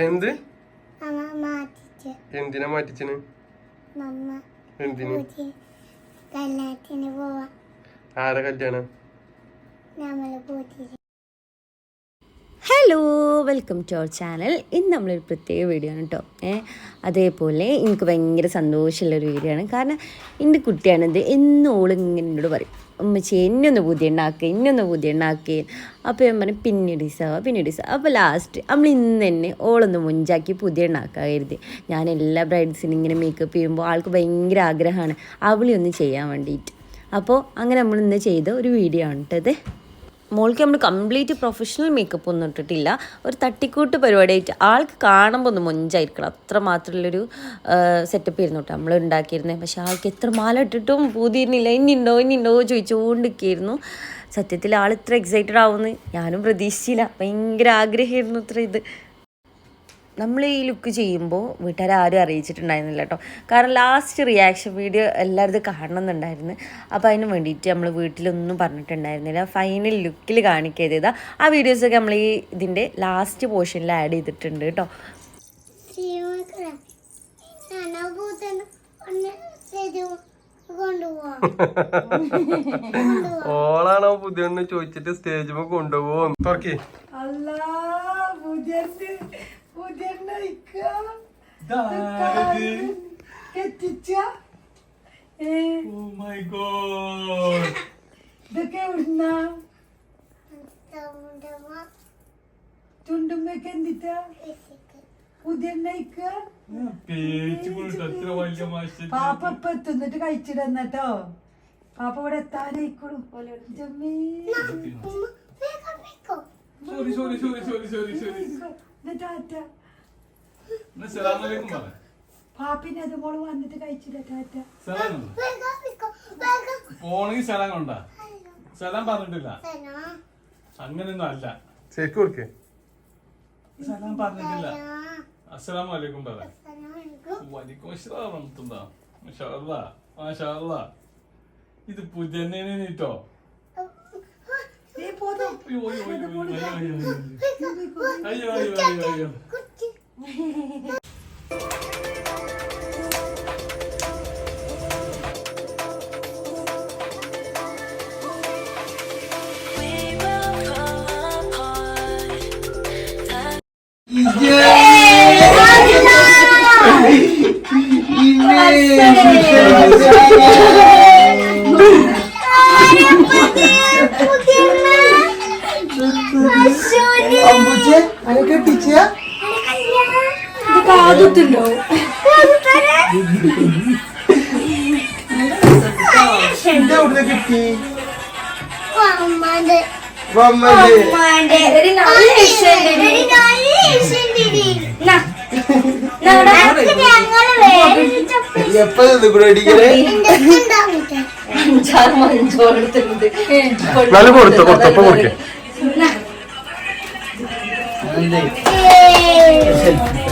എന്ത് എന്തിനാ മാറ്റിച്ചന്? എന്തിന്? ആരെ കല്യാണം? Hello, welcome to our channel. ഇന്ന് നമ്മളൊരു പ്രത്യേക വീഡിയോ ആണ് കേട്ടോ. അതേപോലെ എനിക്ക് ഭയങ്കര സന്തോഷമുള്ളൊരു വീഡിയോ ആണ്. കാരണം എൻ്റെ കുട്ടിയാണിത്. എന്നും ഓളിങ്ങനെ എന്നോട് പറയും, ഉമ്മച്ചി എന്നൊന്ന് പുതിയ ഉണ്ടാക്കി. അപ്പോൾ ഞാൻ പറഞ്ഞു പിന്നീട് ദിവസം. അപ്പോൾ ലാസ്റ്റ് നമ്മൾ ഇന്ന് തന്നെ ഓളൊന്ന് മുഞ്ചാക്കി പുതിയ ഉണ്ടാക്കാൻ കരുതി. ഞാൻ എല്ലാ ബ്രൈഡ്സിനും ഇങ്ങനെ മേക്കപ്പ് ചെയ്യുമ്പോൾ ആൾക്ക് ഭയങ്കര ആഗ്രഹമാണ് അവളി ഒന്ന് ചെയ്യാൻ വേണ്ടിയിട്ട്. അപ്പോൾ അങ്ങനെ നമ്മൾ ഇന്ന് ചെയ്ത ഒരു വീഡിയോ ആണ് കേട്ടത്. മോൾക്ക് നമ്മൾ കംപ്ലീറ്റ് പ്രൊഫഷണൽ മേക്കപ്പ് ഒന്നും ഇട്ടിട്ടില്ല. ഒരു തട്ടിക്കൂട്ട് പരിപാടിയായിട്ട് ആൾക്ക് കാണുമ്പോൾ ഒന്ന് മൊഞ്ചായിരിക്കണം, അത്ര മാത്രമുള്ളൊരു സെറ്റപ്പ് ആയിരുന്നു കേട്ടോ നമ്മൾ ഉണ്ടാക്കിയിരുന്നത്. പക്ഷേ ആൾക്ക് എത്ര മാല ഇട്ടിട്ടും പൂതിയിരുന്നില്ല. ഇനിയുണ്ടോ ചോദിച്ചുകൊണ്ടിരിക്കുകയായിരുന്നു. സത്യത്തിൽ ആൾ ഇത്ര എക്സൈറ്റഡ് ആവുമെന്ന് ഞാനും പ്രതീക്ഷിച്ചില്ല. ഭയങ്കര ആഗ്രഹമായിരുന്നു ഇത്ര ഇത്. നമ്മൾ ഈ ലുക്ക് ചെയ്യുമ്പോൾ വീട്ടുകാരും അറിയിച്ചിട്ടുണ്ടായിരുന്നില്ല കേട്ടോ. കാരണം ലാസ്റ്റ് റിയാക്ഷൻ വീഡിയോ എല്ലാവരും കാണണമെന്നുണ്ടായിരുന്നു. അപ്പോൾ അതിന് വേണ്ടിയിട്ട് നമ്മൾ വീട്ടിലൊന്നും പറഞ്ഞിട്ടുണ്ടായിരുന്നില്ല. ഫൈനൽ ലുക്കിൽ കാണിക്കരുത്. ആ വീഡിയോസൊക്കെ നമ്മൾ ഈ ഇതിൻ്റെ ലാസ്റ്റ് പോർഷനിൽ ആഡ് ചെയ്തിട്ടുണ്ട് കേട്ടോ. ഓളാണോ പുതിയ ചോദിച്ചിട്ട് സ്റ്റേജിൽ കൊണ്ടുപോകും. ചുണ്ടുമ്മക്ക് എന്തിട്ടാ പുതിയ പാപ്പ ഇപ്പൊ എത്തുന്നിട്ട് കഴിച്ചിടന്നട്ടോ. പാപ്പ ഇവിടെ എത്താനായിക്കോളൂ. പാപ്പിന്റെ അത് മോള് വന്നിട്ട് കഴിച്ചിട. പോണെങ്കിൽ സ്ഥലം കൊണ്ടാ സ്ഥലം പറഞ്ഞിട്ടില്ല, അങ്ങനെയൊന്നും അല്ല. ശരിക്കും സ്ഥലം പറഞ്ഞിട്ടില്ല. അസ്സലാമു അലൈക്കും പറ. ഇത് പുതിയട്ടോ. അയ്യോ കാതുണ്ടോ കിട്ടി കൊടുത്തോ